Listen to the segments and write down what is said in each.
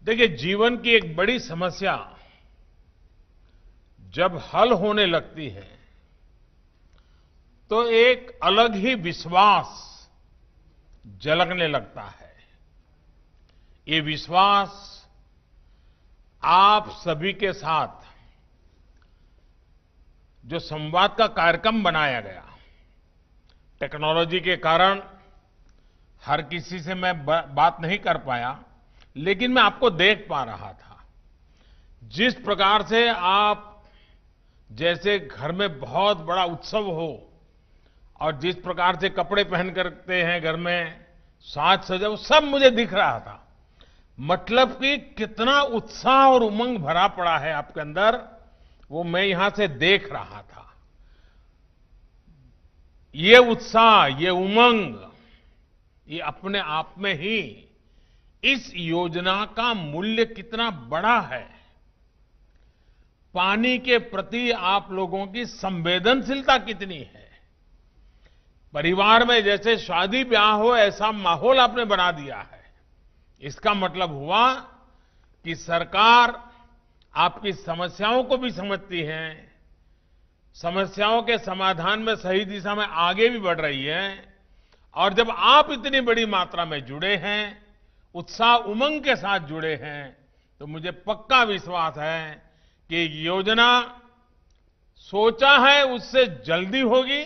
देखिए, जीवन की एक बड़ी समस्या जब हल होने लगती है तो एक अलग ही विश्वास झलकने लगता है। ये विश्वास आप सभी के साथ जो संवाद का कार्यक्रम बनाया गया, टेक्नोलॉजी के कारण हर किसी से मैं बात नहीं कर पाया, लेकिन मैं आपको देख पा रहा था। जिस प्रकार से आप जैसे घर में बहुत बड़ा उत्सव हो और जिस प्रकार से कपड़े पहन करते हैं, घर में साज सजा, वो सब मुझे दिख रहा था। मतलब कि कितना उत्साह और उमंग भरा पड़ा है आपके अंदर, वो मैं यहां से देख रहा था। ये उत्साह, ये उमंग, ये अपने आप में ही इस योजना का मूल्य कितना बड़ा है। पानी के प्रति आप लोगों की संवेदनशीलता कितनी है। परिवार में जैसे शादी ब्याह हो ऐसा माहौल आपने बना दिया है। इसका मतलब हुआ कि सरकार आपकी समस्याओं को भी समझती है, समस्याओं के समाधान में सही दिशा में आगे भी बढ़ रही है। और जब आप इतनी बड़ी मात्रा में जुड़े हैं, उत्साह उमंग के साथ जुड़े हैं, तो मुझे पक्का विश्वास है कि योजना सोचा है उससे जल्दी होगी।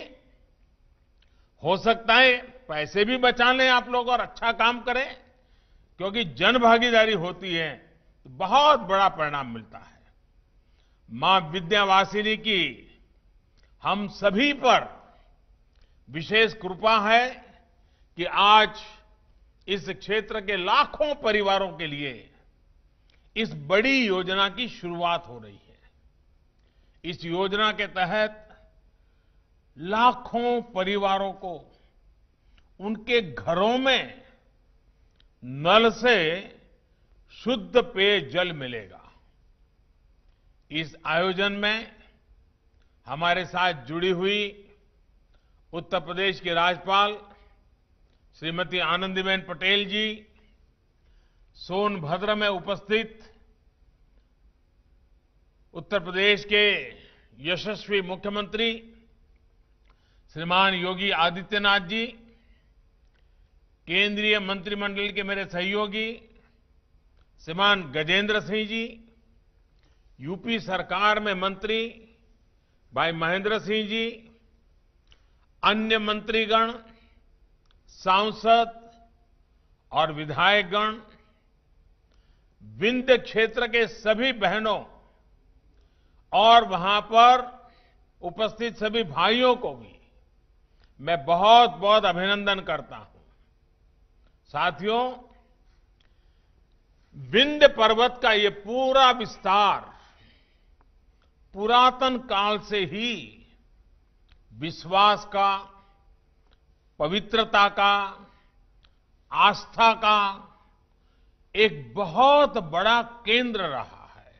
हो सकता है पैसे भी बचा लें आप लोग और अच्छा काम करें, क्योंकि जन भागीदारी होती है तो बहुत बड़ा परिणाम मिलता है। मां विंध्यवासिनी की हम सभी पर विशेष कृपा है कि आज इस क्षेत्र के लाखों परिवारों के लिए इस बड़ी योजना की शुरुआत हो रही है। इस योजना के तहत लाखों परिवारों को उनके घरों में नल से शुद्ध पेयजल मिलेगा। इस आयोजन में हमारे साथ जुड़ी हुई उत्तर प्रदेश की राज्यपाल श्रीमती आनंदीबेन पटेल जी, सोनभद्र में उपस्थित उत्तर प्रदेश के यशस्वी मुख्यमंत्री श्रीमान योगी आदित्यनाथ जी, केंद्रीय मंत्रिमंडल के मेरे सहयोगी श्रीमान गजेंद्र सिंह जी, यूपी सरकार में मंत्री भाई महेंद्र सिंह जी, अन्य मंत्रीगण, सांसद और विधायकगण, विंध्य क्षेत्र के सभी बहनों और वहां पर उपस्थित सभी भाइयों को भी मैं बहुत बहुत अभिनंदन करता हूं। साथियों, विंध्य पर्वत का ये पूरा विस्तार पुरातन काल से ही विश्वास का, पवित्रता का, आस्था का एक बहुत बड़ा केंद्र रहा है।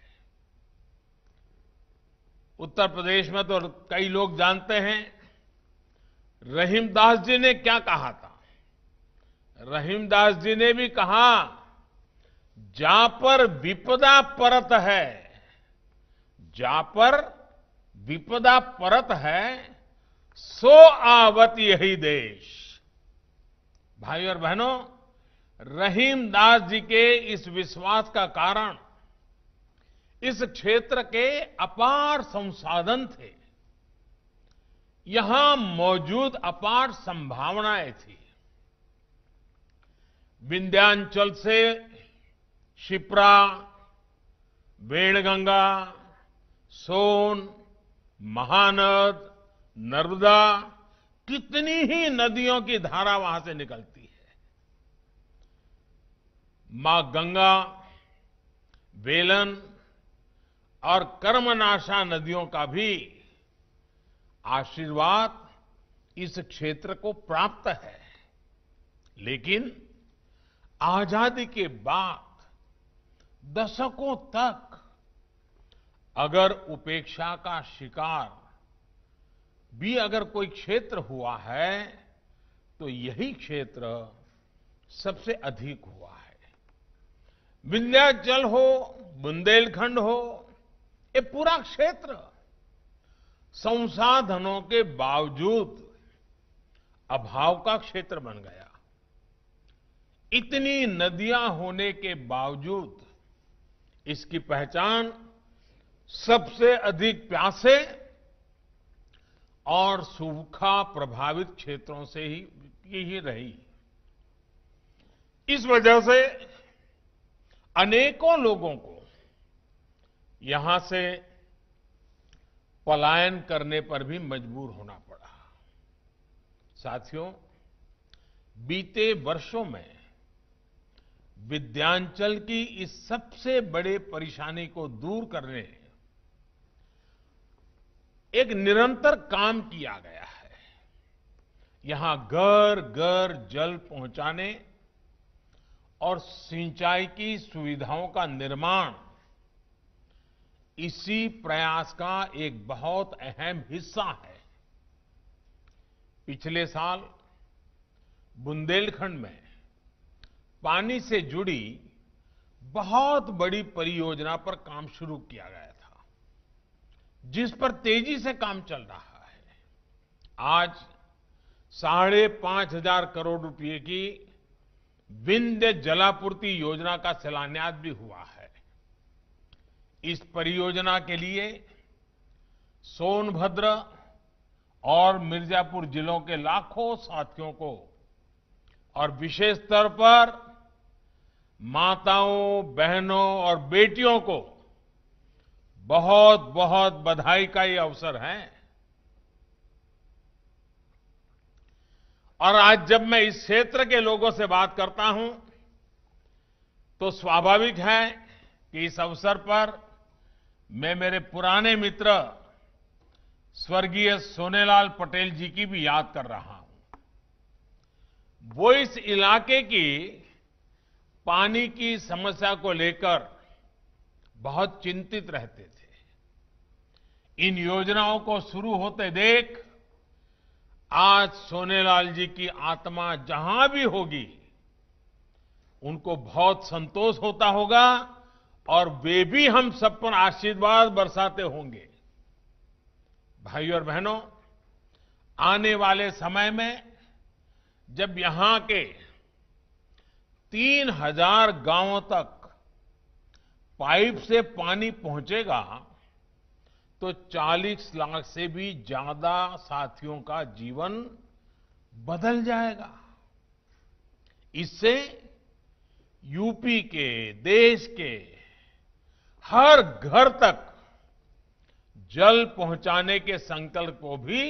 उत्तर प्रदेश में तो कई लोग जानते हैं रहीमदास जी ने क्या कहा था। रहीमदास जी ने भी कहा, जा पर विपदा परत है, जा पर विपदा परत है, सो आवत यही देश। भाई और बहनों, रहीमदास जी के इस विश्वास का कारण इस क्षेत्र के अपार संसाधन थे, यहां मौजूद अपार संभावनाएं थी। विंध्याचल से शिप्रा, वेणगंगा, सोन, महानद, नर्मदा, कितनी ही नदियों की धारा वहां से निकलती है। मां गंगा, वेलन और कर्मनाशा नदियों का भी आशीर्वाद इस क्षेत्र को प्राप्त है। लेकिन आजादी के बाद दशकों तक अगर उपेक्षा का शिकार भी अगर कोई क्षेत्र हुआ है तो यही क्षेत्र सबसे अधिक हुआ है। विंध्याचल हो, बुंदेलखंड हो, ये पूरा क्षेत्र संसाधनों के बावजूद अभाव का क्षेत्र बन गया। इतनी नदियां होने के बावजूद इसकी पहचान सबसे अधिक प्यासे और सूखा प्रभावित क्षेत्रों से ही रही। इस वजह से अनेकों लोगों को यहां से पलायन करने पर भी मजबूर होना पड़ा। साथियों, बीते वर्षों में विंध्याचल की इस सबसे बड़े परेशानी को दूर करने एक निरंतर काम किया गया है। यहां घर घर जल पहुंचाने और सिंचाई की सुविधाओं का निर्माण इसी प्रयास का एक बहुत अहम हिस्सा है। पिछले साल बुंदेलखंड में पानी से जुड़ी बहुत बड़ी परियोजना पर काम शुरू किया गया था, जिस पर तेजी से काम चल रहा है। आज 5,500 करोड़ रुपए की विंध्य जलापूर्ति योजना का शिलान्यास भी हुआ है। इस परियोजना के लिए सोनभद्र और मिर्जापुर जिलों के लाखों साथियों को और विशेष स्तर पर माताओं, बहनों और बेटियों को बहुत बहुत बधाई का ये अवसर है। और आज जब मैं इस क्षेत्र के लोगों से बात करता हूं तो स्वाभाविक है कि इस अवसर पर मैं मेरे पुराने मित्र स्वर्गीय सोनेलाल पटेल जी की भी याद कर रहा हूं। वो इस इलाके की पानी की समस्या को लेकर बहुत चिंतित रहते थे। इन योजनाओं को शुरू होते देख आज सोनेलाल जी की आत्मा जहां भी होगी उनको बहुत संतोष होता होगा और वे भी हम सब पर आशीर्वाद बरसाते होंगे। भाइयों और बहनों, आने वाले समय में जब यहां के 3,000 गांवों तक पाइप से पानी पहुंचेगा तो 40 लाख से भी ज्यादा साथियों का जीवन बदल जाएगा। इससे यूपी के, देश के हर घर तक जल पहुंचाने के संकल्प को भी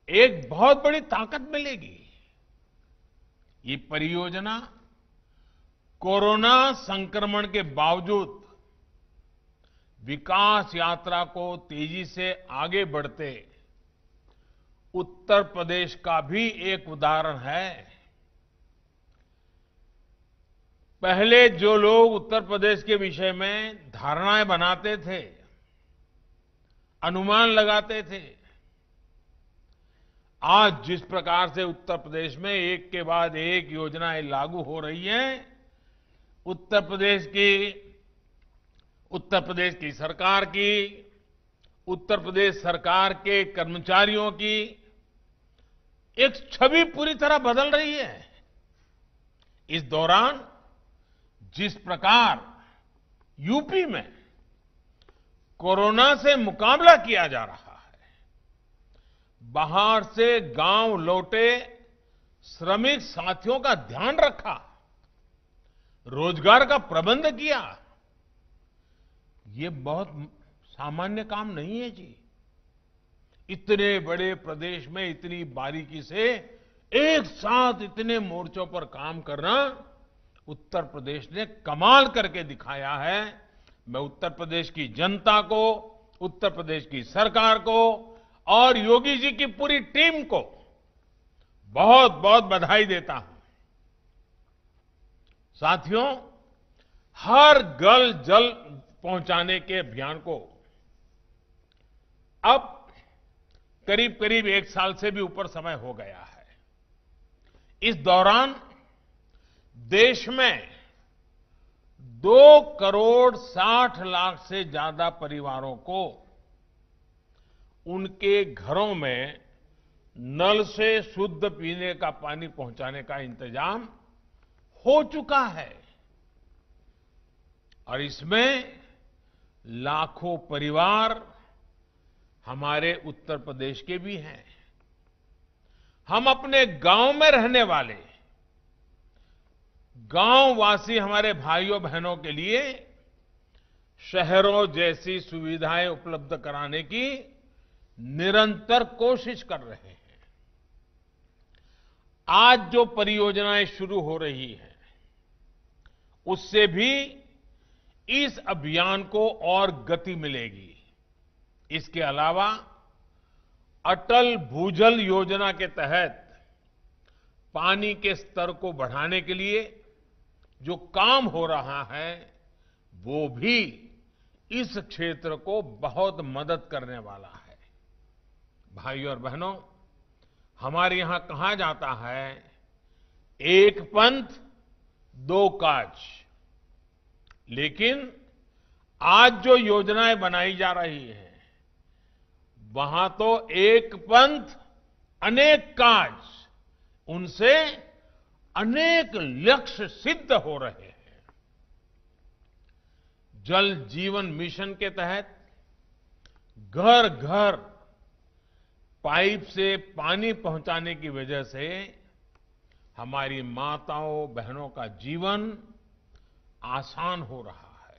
एक बहुत बड़ी ताकत मिलेगी। ये परियोजना कोरोना संक्रमण के बावजूद विकास यात्रा को तेजी से आगे बढ़ते उत्तर प्रदेश का भी एक उदाहरण है। पहले जो लोग उत्तर प्रदेश के विषय में धारणाएं बनाते थे, अनुमान लगाते थे, आज जिस प्रकार से उत्तर प्रदेश में एक के बाद एक योजनाएं लागू हो रही हैं, उत्तर प्रदेश की सरकार की, उत्तर प्रदेश सरकार के कर्मचारियों की एक छवि पूरी तरह बदल रही है। इस दौरान जिस प्रकार यूपी में कोरोना से मुकाबला किया जा रहा है, बाहर से गांव लौटे श्रमिक साथियों का ध्यान रखा, रोजगार का प्रबंध किया, ये बहुत सामान्य काम नहीं है जी। इतने बड़े प्रदेश में इतनी बारीकी से एक साथ इतने मोर्चों पर काम करना उत्तर प्रदेश ने कमाल करके दिखाया है। मैं उत्तर प्रदेश की जनता को, उत्तर प्रदेश की सरकार को और योगी जी की पूरी टीम को बहुत बहुत बधाई देता हूं। साथियों, हर घर जल पहुंचाने के अभियान को अब करीब करीब 1 साल से भी ऊपर समय हो गया है। इस दौरान देश में 2,60,00,000 से ज्यादा परिवारों को उनके घरों में नल से शुद्ध पीने का पानी पहुंचाने का इंतजाम हो चुका है और इसमें लाखों परिवार हमारे उत्तर प्रदेश के भी हैं। हम अपने गांव में रहने वाले गांववासी हमारे भाइयों बहनों के लिए शहरों जैसी सुविधाएं उपलब्ध कराने की निरंतर कोशिश कर रहे हैं। आज जो परियोजनाएं शुरू हो रही हैं, उससे भी इस अभियान को और गति मिलेगी। इसके अलावा अटल भूजल योजना के तहत पानी के स्तर को बढ़ाने के लिए जो काम हो रहा है, वो भी इस क्षेत्र को बहुत मदद करने वाला है। भाइयों और बहनों, हमारे यहां कहा जाता है, एक पंथ दो काज। लेकिन आज जो योजनाएं बनाई जा रही हैं, वहां तो एक पंथ अनेक काज, उनसे अनेक लक्ष्य सिद्ध हो रहे हैं। जल जीवन मिशन के तहत घर घर पाइप से पानी पहुंचाने की वजह से हमारी माताओं बहनों का जीवन आसान हो रहा है।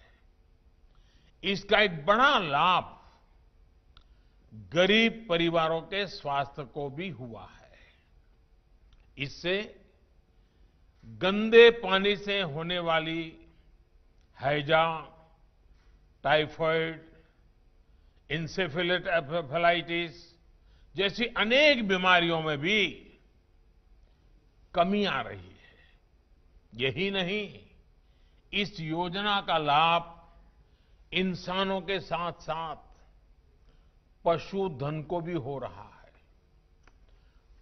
इसका एक बड़ा लाभ गरीब परिवारों के स्वास्थ्य को भी हुआ है। इससे गंदे पानी से होने वाली हैजा, टाइफाइड, इंसेफेलाइटिस जैसी अनेक बीमारियों में भी कमी आ रही है। यही नहीं, इस योजना का लाभ इंसानों के साथ साथ पशुधन को भी हो रहा है।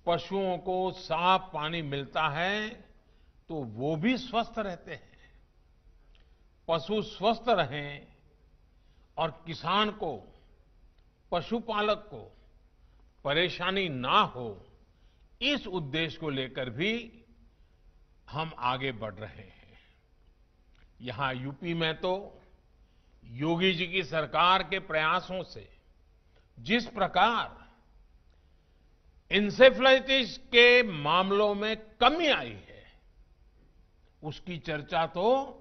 पशुओं को साफ पानी मिलता है तो वो भी स्वस्थ रहते हैं। पशु स्वस्थ रहें और किसान को, पशुपालक को परेशानी ना हो, इस उद्देश्य को लेकर भी हम आगे बढ़ रहे हैं। यहां यूपी में तो योगी जी की सरकार के प्रयासों से जिस प्रकार इंसेफ्लाइटिस के मामलों में कमी आई है, उसकी चर्चा तो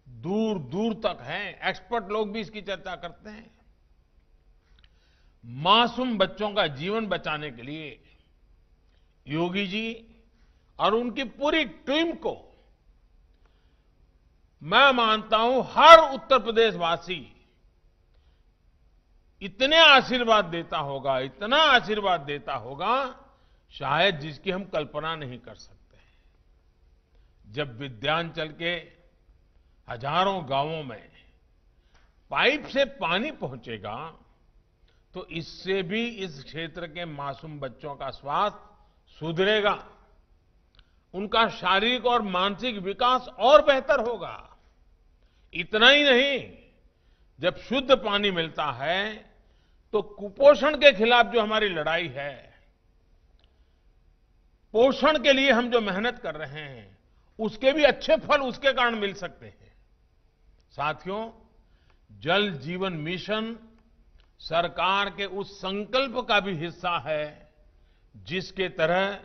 दूर दूर तक है। एक्सपर्ट लोग भी इसकी चर्चा करते हैं। मासूम बच्चों का जीवन बचाने के लिए योगी जी और उनकी पूरी टीम को मैं मानता हूं हर उत्तर प्रदेश वासी इतने आशीर्वाद देता होगा, इतना आशीर्वाद देता होगा, शायद जिसकी हम कल्पना नहीं कर सकते। जब विंध्याचल के हजारों गांवों में पाइप से पानी पहुंचेगा, तो इससे भी इस क्षेत्र के मासूम बच्चों का स्वास्थ्य सुधरेगा, उनका शारीरिक और मानसिक विकास और बेहतर होगा। इतना ही नहीं, जब शुद्ध पानी मिलता है तो कुपोषण के खिलाफ जो हमारी लड़ाई है, पोषण के लिए हम जो मेहनत कर रहे हैं, उसके भी अच्छे फल उसके कारण मिल सकते हैं। साथियों, जल जीवन मिशन सरकार के उस संकल्प का भी हिस्सा है जिसके तहत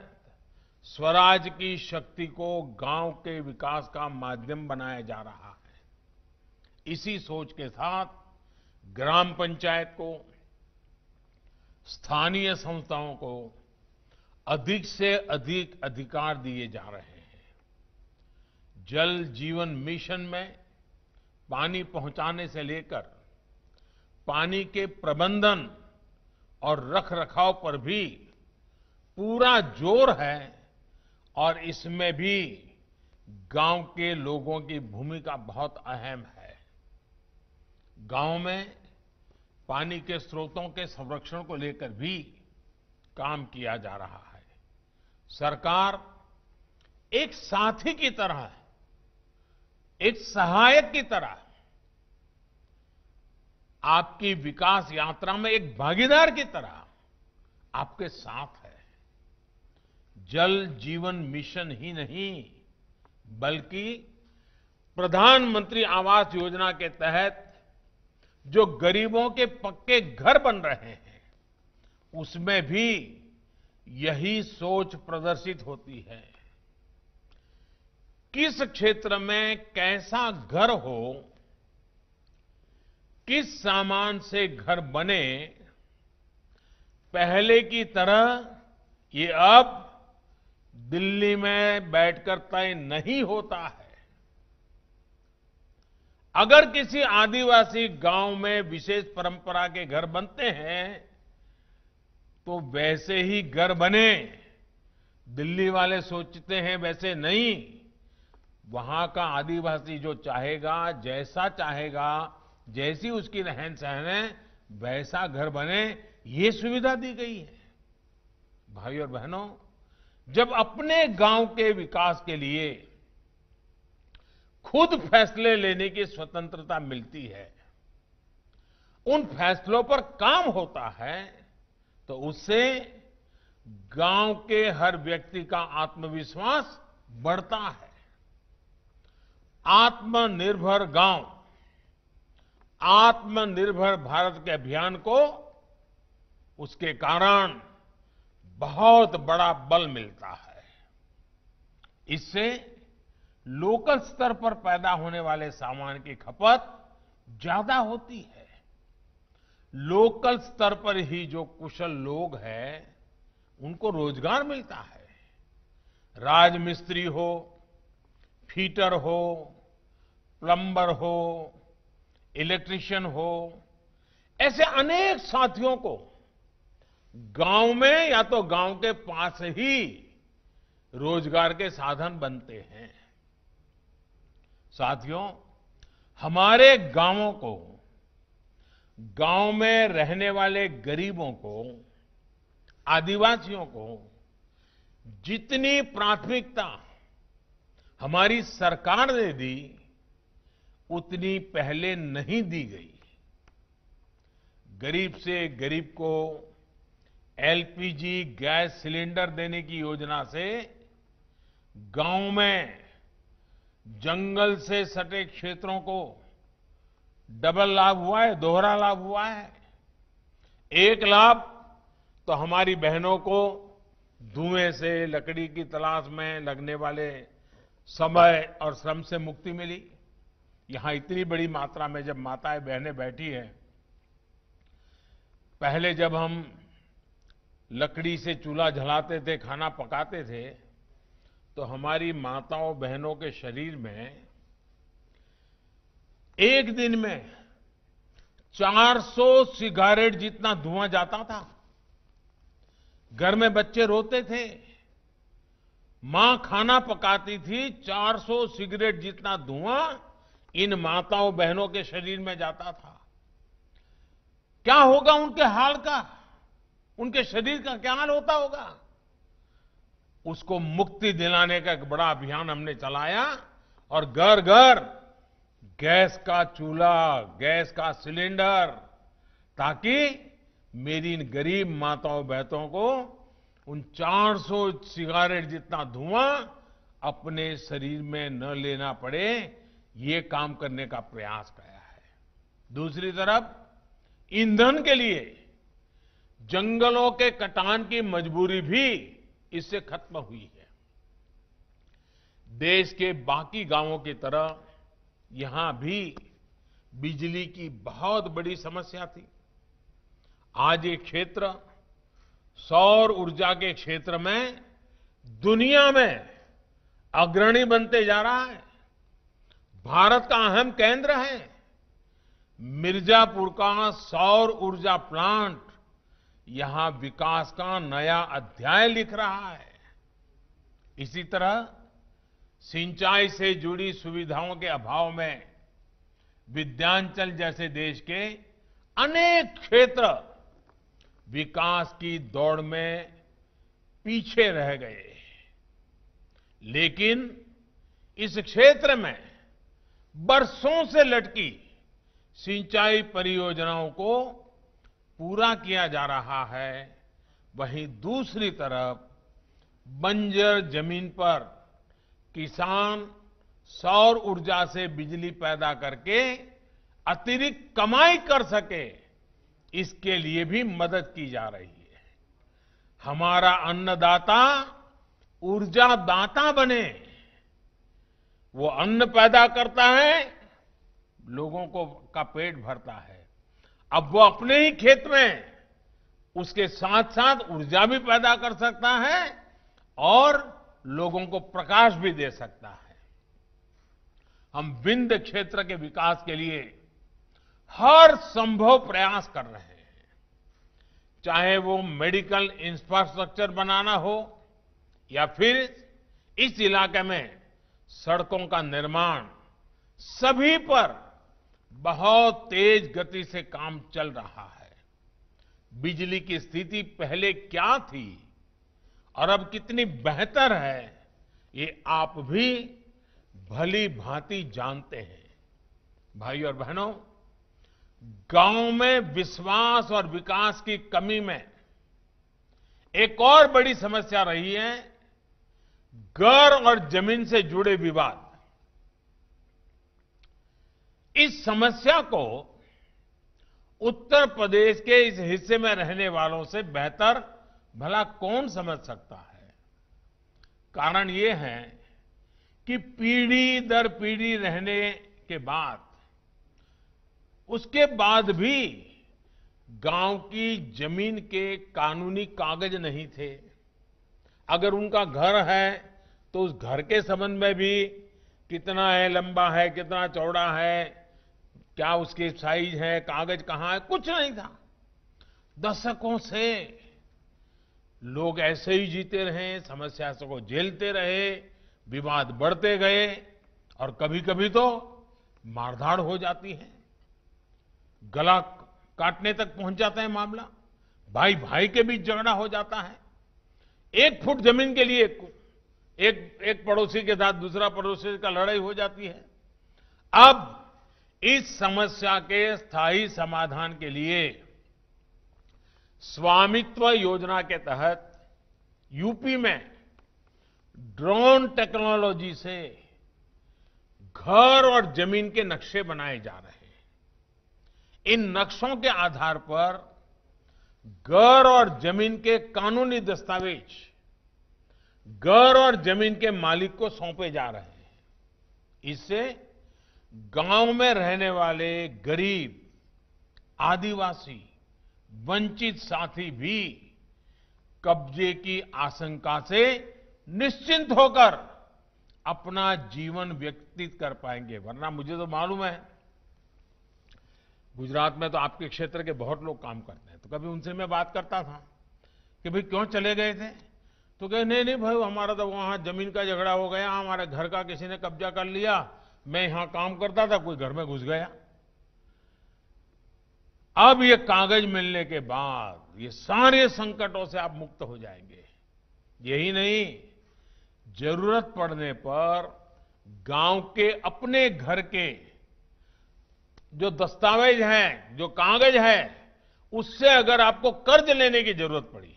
स्वराज की शक्ति को गांव के विकास का माध्यम बनाया जा रहा है। इसी सोच के साथ ग्राम पंचायत को, स्थानीय संस्थाओं को अधिक से अधिक अधिकार दिए जा रहे हैं। जल जीवन मिशन में पानी पहुंचाने से लेकर पानी के प्रबंधन और रखरखाव पर भी पूरा जोर है और इसमें भी गांव के लोगों की भूमिका बहुत अहम है। गांव में पानी के स्रोतों के संरक्षण को लेकर भी काम किया जा रहा है। सरकार एक साथी की तरह एक सहायक की तरह, आपकी विकास यात्रा में एक भागीदार की तरह आपके साथ है। जल जीवन मिशन ही नहीं, बल्कि प्रधानमंत्री आवास योजना के तहत जो गरीबों के पक्के घर बन रहे हैं, उसमें भी यही सोच प्रदर्शित होती है। किस क्षेत्र में कैसा घर हो, किस सामान से घर बने, पहले की तरह ये अब दिल्ली में बैठकर तय नहीं होता है। अगर किसी आदिवासी गांव में विशेष परंपरा के घर बनते हैं, तो वैसे ही घर बने। दिल्ली वाले सोचते हैं वैसे नहीं। वहां का आदिवासी जो चाहेगा, जैसा चाहेगा, जैसी उसकी रहन सहन है, वैसा घर बने, ये सुविधा दी गई है। भाई और बहनों, जब अपने गांव के विकास के लिए खुद फैसले लेने की स्वतंत्रता मिलती है, उन फैसलों पर काम होता है, तो उससे गांव के हर व्यक्ति का आत्मविश्वास बढ़ता है। आत्मनिर्भर गांव, आत्मनिर्भर भारत के अभियान को उसके कारण बहुत बड़ा बल मिलता है। इससे लोकल स्तर पर पैदा होने वाले सामान की खपत ज्यादा होती है। लोकल स्तर पर ही जो कुशल लोग हैं, उनको रोजगार मिलता है। राजमिस्त्री हो, फीटर हो, प्लम्बर हो, इलेक्ट्रिशियन हो, ऐसे अनेक साथियों को गांव में या तो गांव के पास ही रोजगार के साधन बनते हैं। साथियों, हमारे गांवों को, गांव में रहने वाले गरीबों को, आदिवासियों को जितनी प्राथमिकता हमारी सरकार ने दी, उतनी पहले नहीं दी गई। गरीब से गरीब को एलपीजी गैस सिलेंडर देने की योजना से गांव में जंगल से सटे क्षेत्रों को डबल लाभ हुआ है, दोहरा लाभ हुआ है। एक लाभ तो हमारी बहनों को धुएं से, लकड़ी की तलाश में लगने वाले समय और श्रम से मुक्ति मिली। यहां इतनी बड़ी मात्रा में जब माताएं बहनें बैठी हैं, पहले जब हम लकड़ी से चूल्हा जलाते थे, खाना पकाते थे, तो हमारी माताओं बहनों के शरीर में एक दिन में 400 सिगारेट जितना धुआं जाता था। घर में बच्चे रोते थे, मां खाना पकाती थी, 400 सिगरेट जितना धुआं इन माताओं बहनों के शरीर में जाता था। क्या होगा उनके हाल का, उनके शरीर का क्या हाल होता होगा? उसको मुक्ति दिलाने का एक बड़ा अभियान हमने चलाया और घर घर गैस का चूल्हा, गैस का सिलेंडर, ताकि मेरी इन गरीब माताओं बहनों को उन 400 सिगारेट जितना धुआं अपने शरीर में न लेना पड़े, ये काम करने का प्रयास किया है। दूसरी तरफ ईंधन के लिए जंगलों के कटान की मजबूरी भी इससे खत्म हुई है। देश के बाकी गांवों की तरह यहां भी बिजली की बहुत बड़ी समस्या थी। आज ये क्षेत्र सौर ऊर्जा के क्षेत्र में दुनिया में अग्रणी बनते जा रहा है। भारत का अहम केंद्र है। मिर्जापुर का सौर ऊर्जा प्लांट यहां विकास का नया अध्याय लिख रहा है। इसी तरह सिंचाई से जुड़ी सुविधाओं के अभाव में विंध्याचल जैसे देश के अनेक क्षेत्र विकास की दौड़ में पीछे रह गए। लेकिन इस क्षेत्र में बरसों से लटकी सिंचाई परियोजनाओं को पूरा किया जा रहा है। वहीं दूसरी तरफ बंजर जमीन पर किसान सौर ऊर्जा से बिजली पैदा करके अतिरिक्त कमाई कर सके, इसके लिए भी मदद की जा रही है। हमारा अन्नदाता ऊर्जा दाता बने। वो अन्न पैदा करता है, लोगों को का पेट भरता है। अब वो अपने ही खेत में उसके साथ साथ ऊर्जा भी पैदा कर सकता है और लोगों को प्रकाश भी दे सकता है। हम विंध्य क्षेत्र के विकास के लिए हर संभव प्रयास कर रहे हैं, चाहे वो मेडिकल इंफ्रास्ट्रक्चर बनाना हो या फिर इस इलाके में सड़कों का निर्माण। सभी पर बहुत तेज गति से काम चल रहा है। बिजली की स्थिति पहले क्या थी और अब कितनी बेहतर है, ये आप भी भली भांति जानते हैं। भाई और बहनों, गांव में विश्वास और विकास की कमी में एक और बड़ी समस्या रही है, घर और जमीन से जुड़े विवाद। इस समस्या को उत्तर प्रदेश के इस हिस्से में रहने वालों से बेहतर भला कौन समझ सकता है। कारण ये है कि पीढ़ी दर पीढ़ी रहने के बाद उसके बाद भी गांव की जमीन के कानूनी कागज नहीं थे। अगर उनका घर है तो उस घर के संबंध में भी कितना है, लंबा है, कितना चौड़ा है, क्या उसकी साइज है, कागज कहां है, कुछ नहीं था। दशकों से लोग ऐसे ही जीते रहे, समस्या को झेलते रहे, विवाद बढ़ते गए और कभी कभी तो मारधाड़ हो जाती है, गला काटने तक पहुंच जाता है मामला। भाई भाई के बीच झगड़ा हो जाता है। 1 फुट जमीन के लिए एक पड़ोसी के साथ दूसरा पड़ोसी का लड़ाई हो जाती है। अब इस समस्या के स्थायी समाधान के लिए स्वामित्व योजना के तहत यूपी में ड्रोन टेक्नोलॉजी से घर और जमीन के नक्शे बनाए जा रहे हैं। इन नक्शों के आधार पर घर और जमीन के कानूनी दस्तावेज घर और जमीन के मालिक को सौंपे जा रहे हैं। इससे गांव में रहने वाले गरीब, आदिवासी, वंचित साथी भी कब्जे की आशंका से निश्चिंत होकर अपना जीवन व्यतीत कर पाएंगे। वरना मुझे तो मालूम है, गुजरात में तो आपके क्षेत्र के बहुत लोग काम करते हैं, तो कभी उनसे मैं बात करता था कि भाई क्यों चले गए थे, तो कहे नहीं भाई हमारा तो वहां जमीन का झगड़ा हो गया, हमारे घर का किसी ने कब्जा कर लिया, मैं यहां काम करता था, कोई घर में घुस गया। अब ये कागज मिलने के बाद ये सारे संकटों से आप मुक्त हो जाएंगे। यही नहीं, जरूरत पड़ने पर गांव के अपने घर के जो दस्तावेज हैं, जो कागज है, उससे अगर आपको कर्ज लेने की जरूरत पड़ी,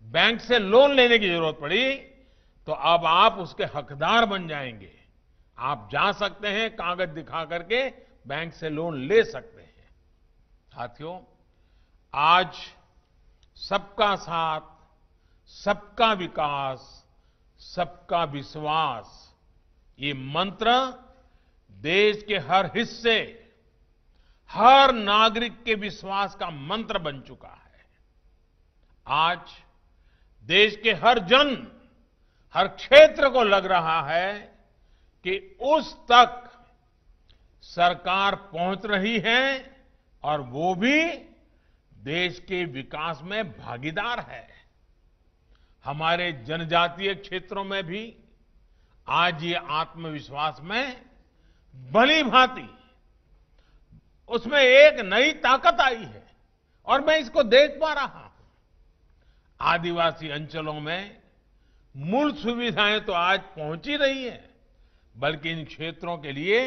बैंक से लोन लेने की जरूरत पड़ी, तो अब आप उसके हकदार बन जाएंगे। आप जा सकते हैं, कागज दिखा करके बैंक से लोन ले सकते हैं। साथियों, आज सबका साथ, सबका विकास, सबका विश्वास, ये मंत्र देश के हर हिस्से, हर नागरिक के विश्वास का मंत्र बन चुका है। आज देश के हर जन, हर क्षेत्र को लग रहा है कि उस तक सरकार पहुंच रही है और वो भी देश के विकास में भागीदार है। हमारे जनजातीय क्षेत्रों में भी आज ये आत्मविश्वास में भली भांति उसमें एक नई ताकत आई है और मैं इसको देख पा रहा हूं। आदिवासी अंचलों में मूल सुविधाएं तो आज पहुंच ही रही है, बल्कि इन क्षेत्रों के लिए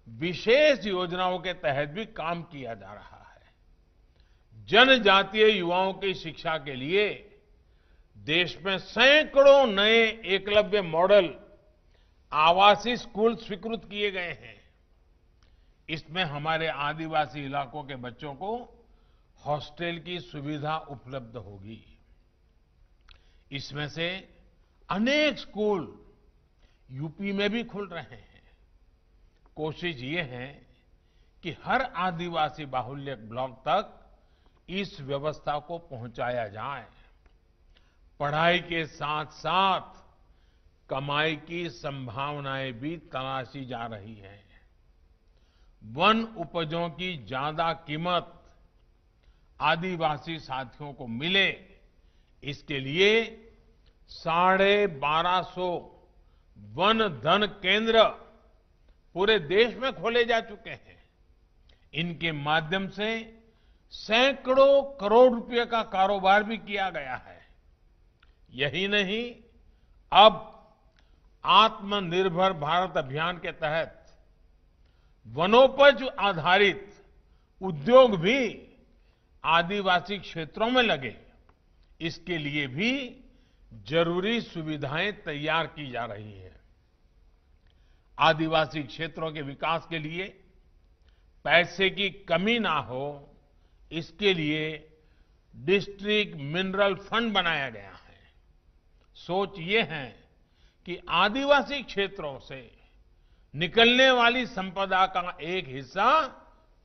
विशेष योजनाओं के तहत भी काम किया जा रहा है। जनजातीय युवाओं की शिक्षा के लिए देश में सैकड़ों नए एकलव्य मॉडल आवासीय स्कूल स्वीकृत किए गए हैं। इसमें हमारे आदिवासी इलाकों के बच्चों को हॉस्टल की सुविधा उपलब्ध होगी। इसमें से अनेक स्कूल यूपी में भी खुल रहे हैं। कोशिश ये है कि हर आदिवासी बाहुल्य ब्लॉक तक इस व्यवस्था को पहुंचाया जाए। पढ़ाई के साथ साथ कमाई की संभावनाएं भी तलाशी जा रही हैं। वन उपजों की ज्यादा कीमत आदिवासी साथियों को मिले, इसके लिए 1250 वन धन केंद्र पूरे देश में खोले जा चुके हैं। इनके माध्यम से सैकड़ों करोड़ रुपए का कारोबार भी किया गया है। यही नहीं, अब आत्मनिर्भर भारत अभियान के तहत वनोपज आधारित उद्योग भी आदिवासी क्षेत्रों में लगे, इसके लिए भी जरूरी सुविधाएं तैयार की जा रही है। आदिवासी क्षेत्रों के विकास के लिए पैसे की कमी ना हो, इसके लिए डिस्ट्रिक्ट मिनरल फंड बनाया गया है। सोच ये है कि आदिवासी क्षेत्रों से निकलने वाली संपदा का एक हिस्सा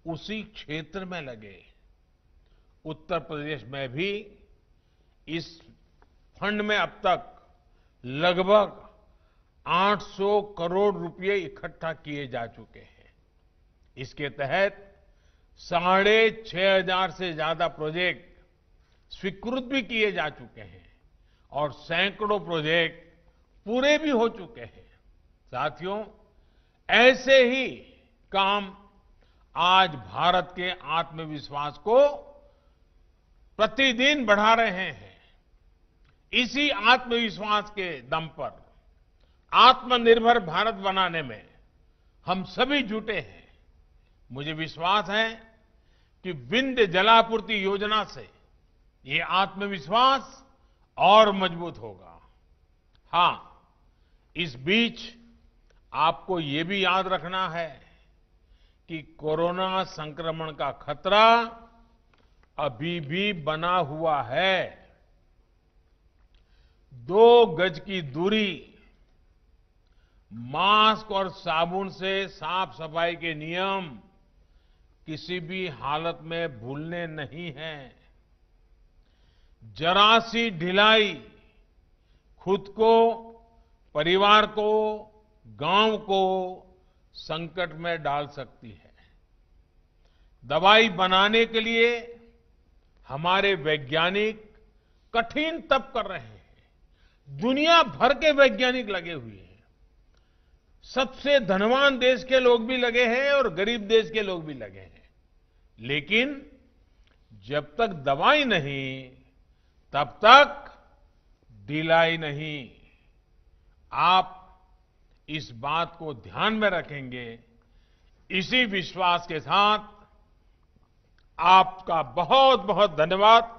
उसी क्षेत्र में लगे। उत्तर प्रदेश में भी इस फंड में अब तक लगभग 800 करोड़ रुपए इकट्ठा किए जा चुके हैं। इसके तहत 6,500 से ज्यादा प्रोजेक्ट स्वीकृत भी किए जा चुके हैं और सैकड़ों प्रोजेक्ट पूरे भी हो चुके हैं। साथियों, ऐसे ही काम आज भारत के आत्मविश्वास को प्रतिदिन बढ़ा रहे हैं। इसी आत्मविश्वास के दम पर आत्मनिर्भर भारत बनाने में हम सभी जुटे हैं। मुझे विश्वास है कि विंध्य जलापूर्ति योजना से ये आत्मविश्वास और मजबूत होगा। हां, इस बीच आपको ये भी याद रखना है कि कोरोना संक्रमण का खतरा अभी भी बना हुआ है। 2 गज की दूरी, मास्क और साबुन से साफ सफाई के नियम किसी भी हालत में भूलने नहीं हैं। जरा सी ढिलाई खुद को, परिवार को, गांव को संकट में डाल सकती है। दवाई बनाने के लिए हमारे वैज्ञानिक कठिन तप कर रहे हैं। दुनिया भर के वैज्ञानिक लगे हुए हैं। सबसे धनवान देश के लोग भी लगे हैं और गरीब देश के लोग भी लगे हैं। लेकिन जब तक दवाई नहीं, तब तक ढिलाई नहीं। आप इस बात को ध्यान में रखेंगे। इसी विश्वास के साथ आपका बहुत बहुत धन्यवाद।